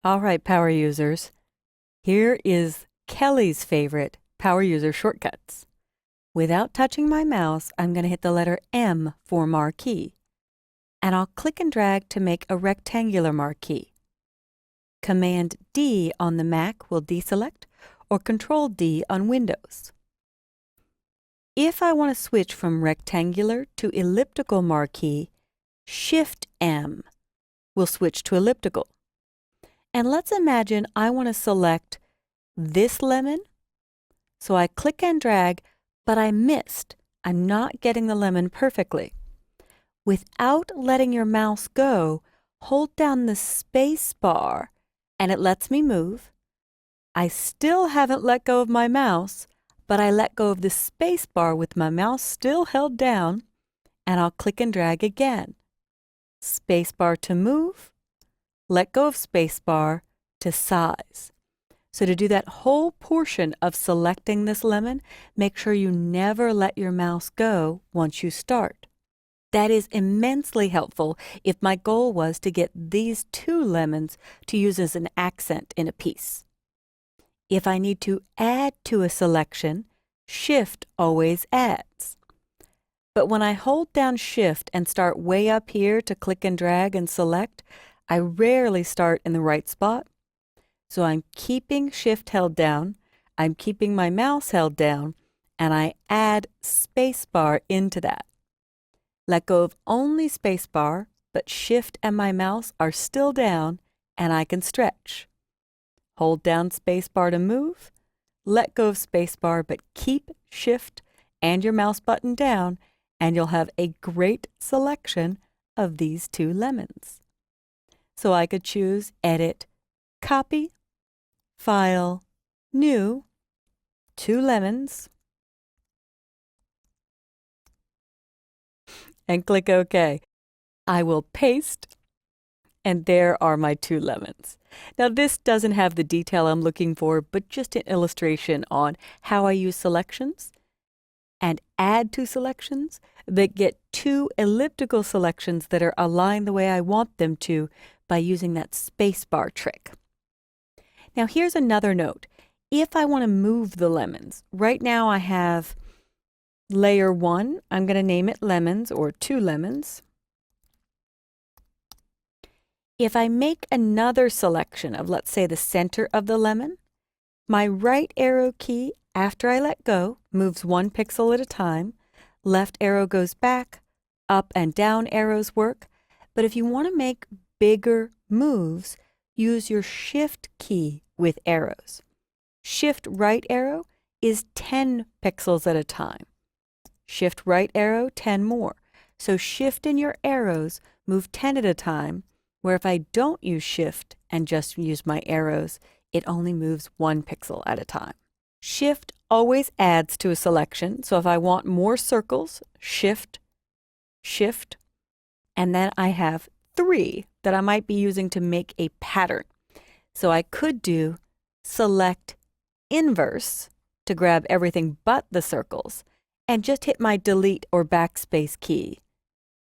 All right, power users. Here is Kelly's favorite power user shortcuts. Without touching my mouse, I'm going to hit the letter M for marquee. And I'll click and drag to make a rectangular marquee. Command D on the Mac will deselect, or Control D on Windows. If I want to switch from rectangular to elliptical marquee, Shift M will switch to elliptical. And let's imagine I want to select this lemon. So I click and drag, but I missed. I'm not getting the lemon perfectly. Without letting your mouse go, hold down the space bar and it lets me move. I still haven't let go of my mouse, but I let go of the space bar with my mouse still held down, and I'll click and drag again. Space bar to move, let go of space bar to size. So to do that whole portion of selecting this lemon, make sure you never let your mouse go once you start. That is immensely helpful if my goal was to get these two lemons to use as an accent in a piece. If I need to add to a selection, Shift always adds. But when I hold down Shift and start way up here to click and drag and select, I rarely start in the right spot. So I'm keeping Shift held down, I'm keeping my mouse held down, and I add spacebar into that. Let go of only spacebar, but Shift and my mouse are still down, and I can stretch. Hold down spacebar to move, let go of spacebar, but keep Shift and your mouse button down, and you'll have a great selection of these two lemons. So I could choose Edit, Copy, File, New, 2 lemons, and click OK. I will paste, and there are my 2 lemons. Now this doesn't have the detail I'm looking for, but just an illustration on how I use selections and add to selections that get 2 elliptical selections that are aligned the way I want them to by using that spacebar trick. Now here's another note. If I want to move the lemons, right now I have layer 1, I'm going to name it lemons or 2 lemons. If I make another selection of, let's say, the center of the lemon, my right arrow key after I let go moves 1 pixel at a time. Left arrow goes back, up and down arrows work. But if you want to make bigger moves, use your Shift key with arrows. Shift right arrow is 10 pixels at a time. Shift right arrow, 10 more. So Shift and your arrows move 10 at a time, where if I don't use Shift and just use my arrows, it only moves 1 pixel at a time. Shift always adds to a selection, so if I want more circles, Shift, Shift, and then I have 3 that I might be using to make a pattern. So I could do Select Inverse to grab everything but the circles, and just hit my Delete or Backspace key,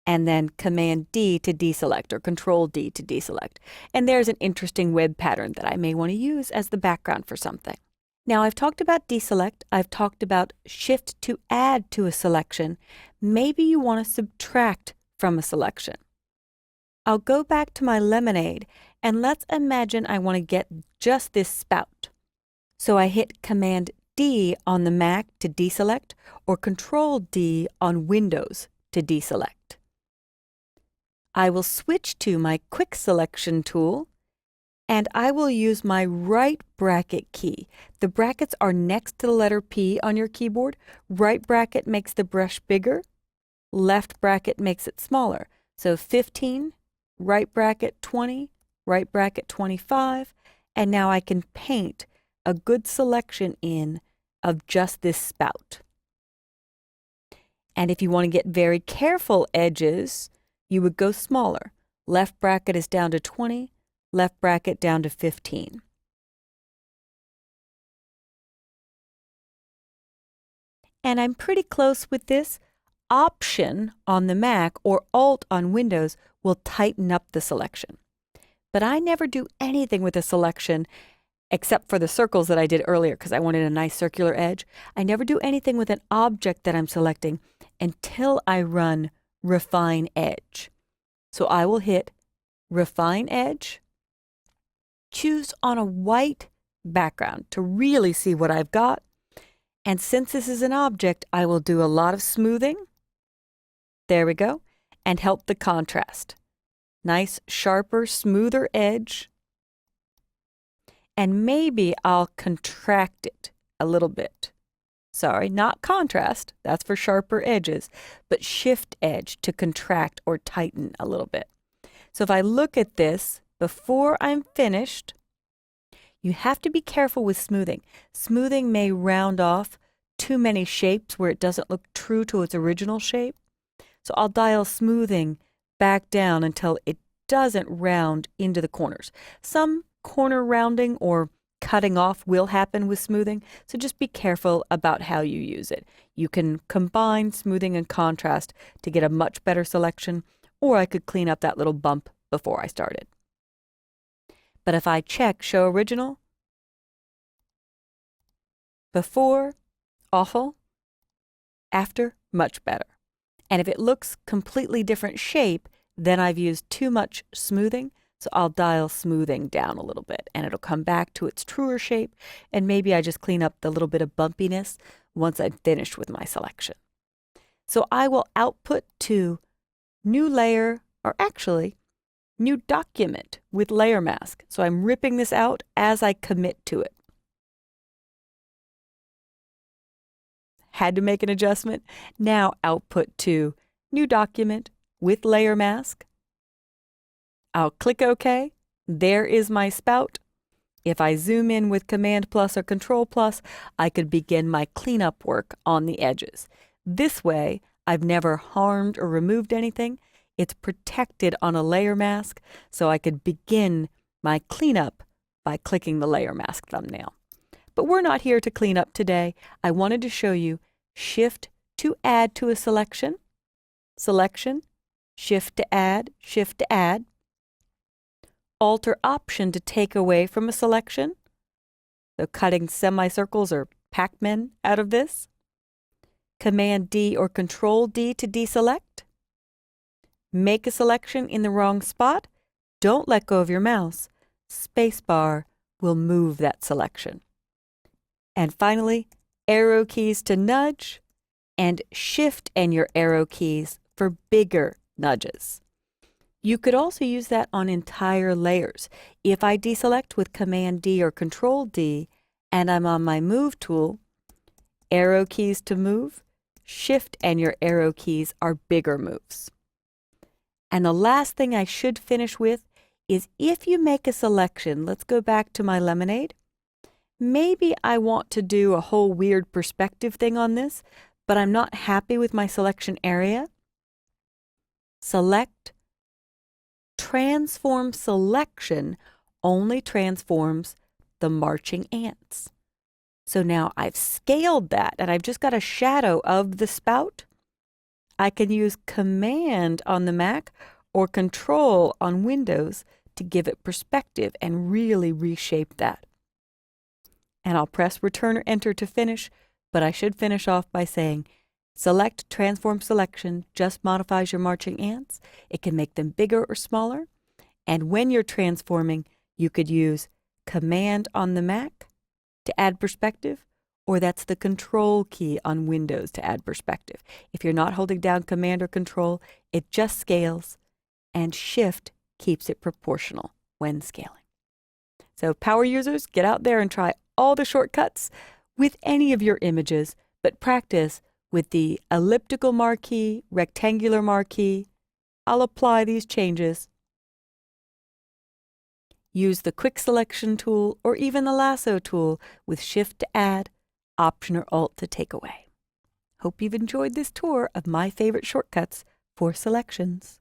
and then Command D to deselect or Control D to deselect. And there's an interesting web pattern that I may want to use as the background for something. Now I've talked about deselect, I've talked about Shift to add to a selection. Maybe you want to subtract from a selection. I'll go back to my lemonade, and let's imagine I want to get just this spout. So I hit Command D on the Mac to deselect, or Control D on Windows to deselect. I will switch to my Quick Selection tool, and I will use my right bracket key. The brackets are next to the letter P on your keyboard. Right bracket makes the brush bigger, left bracket makes it smaller. So 15, right bracket 20, right bracket 25, and now I can paint a good selection in of just this spout. And if you want to get very careful edges, you would go smaller. Left bracket is down to 20, left bracket down to 15. And I'm pretty close with this. Option on the Mac or Alt on Windows will tighten up the selection. But I never do anything with a selection except for the circles that I did earlier because I wanted a nice circular edge. I never do anything with an object that I'm selecting until I run Refine Edge. So I will hit Refine Edge, choose on a white background to really see what I've got. And since this is an object, I will do a lot of smoothing. There we go. And help the contrast. Nice, sharper, smoother edge. And maybe I'll contract it a little bit. Sorry, not contrast, that's for sharper edges, but shift edge to contract or tighten a little bit. So if I look at this before I'm finished, you have to be careful with smoothing. Smoothing may round off too many shapes where it doesn't look true to its original shape. So I'll dial smoothing back down until it doesn't round into the corners. Some corner rounding or cutting off will happen with smoothing, so just be careful about how you use it. You can combine smoothing and contrast to get a much better selection, or I could clean up that little bump before I started. But if I check Show Original, before, awful, after, much better. And if it looks completely different shape, then I've used too much smoothing, so I'll dial smoothing down a little bit and it'll come back to its truer shape, and maybe I just clean up the little bit of bumpiness once I'm finished with my selection. So I will output to New Layer, or actually New Document with Layer Mask. So I'm ripping this out as I commit to it. Had to make an adjustment. Now output to New Document with Layer Mask. I'll click OK. There is my spout. If I zoom in with Command plus or Control plus, I could begin my cleanup work on the edges. This way, I've never harmed or removed anything. It's protected on a layer mask, so I could begin my cleanup by clicking the Layer Mask thumbnail. But we're not here to clean up today. I wanted to show you Shift to add to a selection, Selection, Shift to add, Alter Option to take away from a selection, so cutting semicircles or Pac-Men out of this, Command D or Control D to deselect, make a selection in the wrong spot, don't let go of your mouse, spacebar will move that selection. And finally, arrow keys to nudge, and Shift and your arrow keys for bigger nudges. You could also use that on entire layers. If I deselect with Command D or Control D, and I'm on my Move tool, arrow keys to move, Shift and your arrow keys are bigger moves. And the last thing I should finish with is if you make a selection, let's go back to my lemonade. Maybe I want to do a whole weird perspective thing on this, but I'm not happy with my selection area. Select. Transform Selection only transforms the marching ants. So now I've scaled that and I've just got a shadow of the spout. I can use Command on the Mac or Control on Windows to give it perspective and really reshape that. And I'll press Return or Enter to finish, but I should finish off by saying, Select Transform Selection just modifies your marching ants. It can make them bigger or smaller. And when you're transforming, you could use Command on the Mac to add perspective, or that's the Control key on Windows to add perspective. If you're not holding down Command or Control, it just scales, and Shift keeps it proportional when scaling. So power users, get out there and try all the shortcuts with any of your images, but practice with the elliptical marquee, rectangular marquee. I'll apply these changes. Use the Quick Selection tool or even the Lasso tool with Shift to add, Option or Alt to take away. Hope you've enjoyed this tour of my favorite shortcuts for selections.